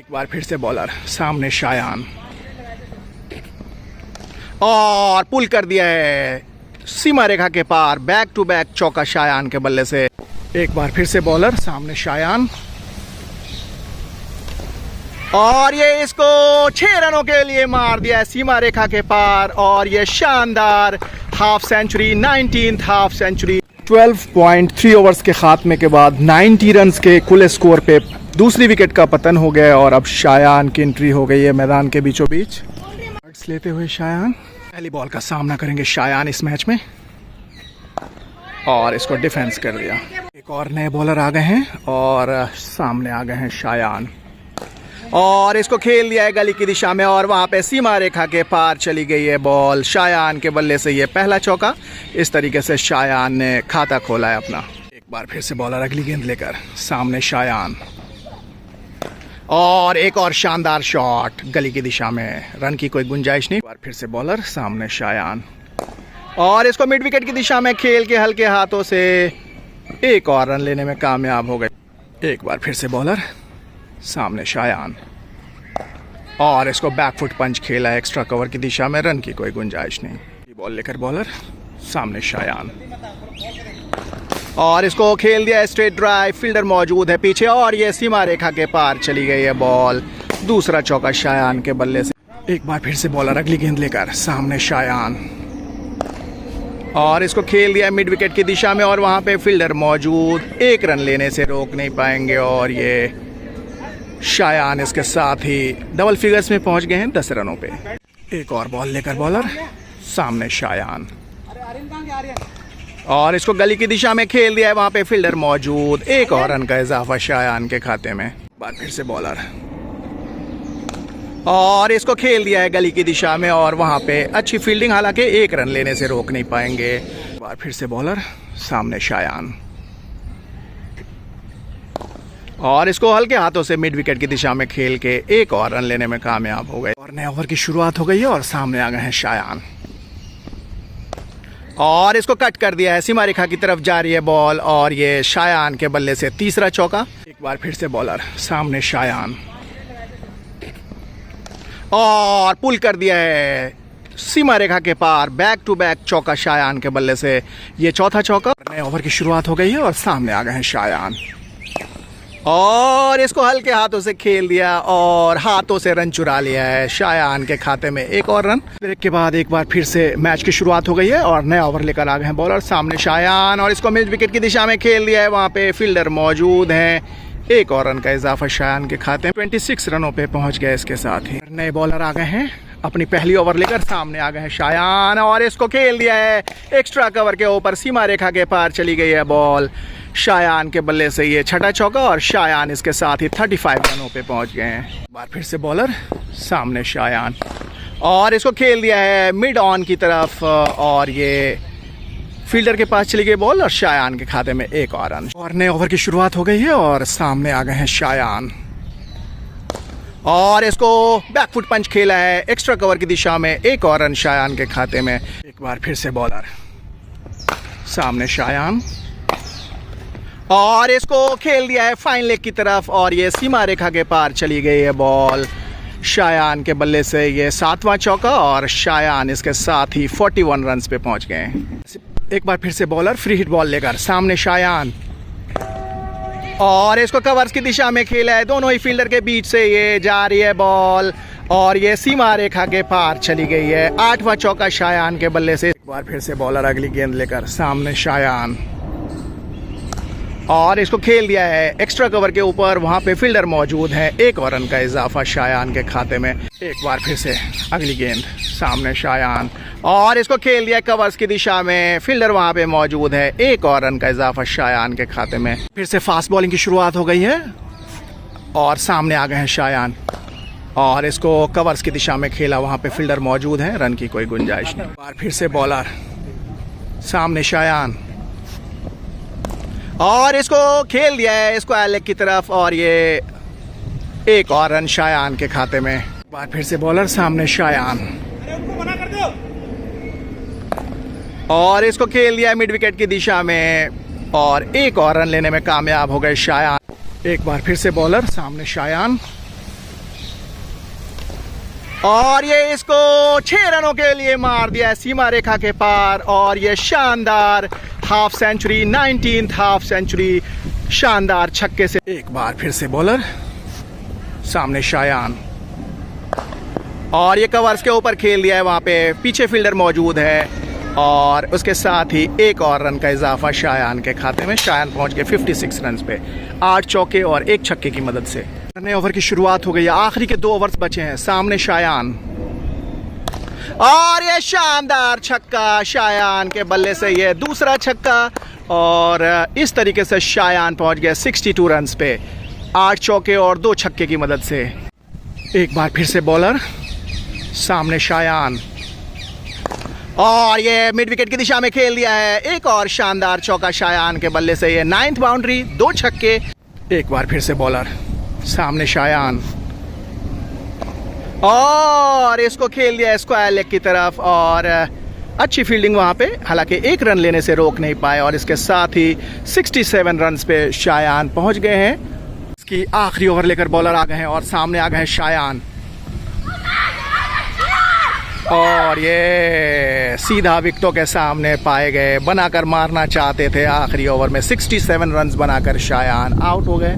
एक बार फिर से बॉलर, सामने शायान और पुल कर दिया है सीमा रेखा के पार। बैक टू बैक चौका शायान के बल्ले से। एक बार फिर से बॉलर, सामने शायान और ये इसको 6 रनों के लिए मार दिया है सीमा रेखा के पार। और ये शानदार half century, 19th half century. 12.3 overs के खात्मे के बाद 90 रन्स के कुल स्कोर पे दूसरी विकेट का पतन हो गया और अब शायान की एंट्री हो गई है मैदान के बीचों बीच। लेते हुए शायान पहली बॉल का सामना करेंगे शायान इस मैच में और इसको डिफेंस कर दिया। एक और नए बॉलर आ गए हैं और सामने आ गए हैं शायान और इसको खेल दिया है गली की दिशा में और वहां पे सीमा रेखा के पार चली गई है बॉल। शायान के बल्ले से ये पहला चौका। इस तरीके से शायान ने खाता खोला है अपना। एक बार फिर से बॉलर अगली गेंद लेकर, सामने शायान और एक और शानदार शॉट गली की दिशा में। रन की कोई गुंजाइश नहीं। एक बार फिर से बॉलर, सामने शायान और इसको मिड विकेट की दिशा में खेल के हल्के हाथों से एक और रन लेने में कामयाब हो गए। एक बार फिर से बॉलर, सामने शायान और इसको बैकफुट पंच खेला है एक्स्ट्रा कवर की दिशा में। रन की कोई गुंजाइश नहीं। बॉल लेकर बॉलर, सामने शायान और इसको खेल दिया स्ट्रेट ड्राइव। फील्डर मौजूद है पीछे और ये सीमा रेखा के पार चली गई है बॉल। दूसरा चौका शायान के बल्ले से। एक बार फिर से बॉलर अगली गेंद लेकर, सामने शायान और इसको खेल दिया मिड विकेट की दिशा में और वहां पे फील्डर मौजूद। एक रन लेने से रोक नहीं पाएंगे और ये शायान इसके साथ ही डबल फिगर्स में पहुंच गए हैं 10 रनों पे। एक और बॉल लेकर बॉलर, सामने शायान और इसको गली की दिशा में खेल दिया है। वहां पे फील्डर मौजूद। एक और रन का इजाफा शायान के खाते में। बार फिर से बॉलर और इसको खेल दिया है गली की दिशा में और वहां पे अच्छी फील्डिंग, हालांकि एक रन लेने से रोक नहीं पाएंगे। बार फिर से बॉलर, सामने शायान और इसको हल्के हाथों से मिड विकेट की दिशा में खेल के एक और रन लेने में कामयाब हो गए। और नए ओवर की शुरुआत हो गई है और सामने आ गए हैं शायान और इसको कट कर दिया है। सीमा रेखा की तरफ जा रही है बॉल और ये शायान के बल्ले से तीसरा चौका। एक बार फिर से बॉलर, सामने शायान और पुल कर दिया है सीमा रेखा के पार। बैक टू बैक चौका शायान के बल्ले से ये चौथा चौका। नए ओवर की शुरुआत हो गई है और सामने आ गए हैं शायान और इसको हल्के हाथों से खेल दिया और हाथों से रन चुरा लिया है। शायान के खाते में एक और रन। ब्रेक के बाद एक बार फिर से मैच की शुरुआत हो गई है और नया ओवर लेकर आ गए हैं बॉलर, सामने शायान और इसको मिड विकेट की दिशा में खेल दिया है। वहां पे फील्डर मौजूद हैं। एक और रन का इजाफा शायान के खाते में। 26 रनों पे पहुंच गए इसके साथ ही। नए बॉलर आ गए हैं अपनी पहली ओवर लेकर, सामने आ गए हैं शायान और इसको खेल दिया है एक्स्ट्रा कवर के ऊपर। सीमा रेखा के पार चली गई है बॉल। शायान के बल्ले से ये छठा चौका और शायान इसके साथ ही 35 रनों पे पहुंच गए हैं। बार फिर से बॉलर, सामने शायान और इसको खेल दिया है मिड ऑन की तरफ और ये फील्डर के पास चली गई बॉल और शायान के खाते में एक और रन। और नए ओवर की शुरुआत हो गई है और सामने आ गए हैं शायान और इसको बैकफुट पंच खेला है एक्स्ट्रा कवर की दिशा में। एक और रन शायान के खाते में। एक बार फिर से बॉलर, सामने शायान और इसको खेल दिया है फाइन लेग की तरफ और ये सीमा रेखा के पार चली गई है बॉल। शायान के बल्ले से ये 7वां चौका और शायान इसके साथ ही 41 रन्स पे पहुंच गए हैं। एक बार फिर से बॉलर फ्री हिट बॉल लेकर, सामने शायान और इसको कवर्स की दिशा में खेला है। दोनों ही फील्डर के बीच से ये जा रही है बॉल और ये सीमा रेखा के पार चली गई है। 8वां चौका शायान के बल्ले से। एक बार फिर से बॉलर अगली गेंद लेकर, सामने शायान और इसको खेल दिया है एक्स्ट्रा कवर के ऊपर। वहां पे फील्डर मौजूद है। एक और रन का इजाफा शायान के खाते में। एक बार फिर से अगली गेंद, सामने शायान और इसको खेल दिया कवर्स की दिशा में। फील्डर वहां पे मौजूद है। एक और रन का इजाफा शायान के खाते में। फिर से फास्ट बॉलिंग की शुरुआत हो गई है और सामने आ गए हैं शायान और इसको कवर्स की दिशा में खेला। वहां पे फील्डर मौजूद है। रन की कोई गुंजाइश नहीं। बार फिर से बॉलर, सामने शायान और इसको खेल दिया है स्क्वायर लेग की तरफ और ये एक और रन शायान के खाते में। बार फिर से बॉलर, सामने शायान और इसको खेल दिया मिड विकेट की दिशा में और एक और रन लेने में कामयाब हो गए शायान। एक बार फिर से बॉलर, सामने शायान और ये इसको 6 रनों के लिए मार दिया है सीमा रेखा के पार। और ये शानदार half century, 19th half century, शानदार छक्के से। एक बार फिर से बॉलर, सामने शायान, और ये कवर्स के ऊपर खेल दिया है, वहां पे पीछे फील्डर मौजूद है। और उसके साथ ही एक और रन का इजाफा शायान के खाते में। शायान पहुंच गए 56 रन पे 8 चौके और 1 छक्के की मदद से। नए ओवर की शुरुआत हो गई है, आखिरी के 2 ओवर्स बचे हैं। सामने शायान, और ये शानदार छक्का शायान के बल्ले से, ये दूसरा छक्का। और इस तरीके से शायान पहुंच गए 62 रन पे 8 चौके और 2 छक्के की मदद से। एक बार फिर से बॉलर, सामने शायान, और ये मिड विकेट की दिशा में खेल दिया है। एक और शानदार चौका शायान के बल्ले से, ये 9th बाउंड्री, 2 छक्के। एक बार फिर से बॉलर, सामने शायान, और इसको खेल दिया स्क्वायर लेग की तरफ। और अच्छी फील्डिंग वहां पे, हालांकि 1 रन लेने से रोक नहीं पाए। और इसके साथ ही 67 रन पे शायान पहुंच गए हैं। इसकी आखिरी ओवर लेकर बॉलर आ गए हैं और सामने आ गए हैं शायान, और ये सीधा विकेटों के सामने पाए गए। बनाकर मारना चाहते थे आखिरी ओवर में, 67 रन बनाकर शायान आउट हो गए।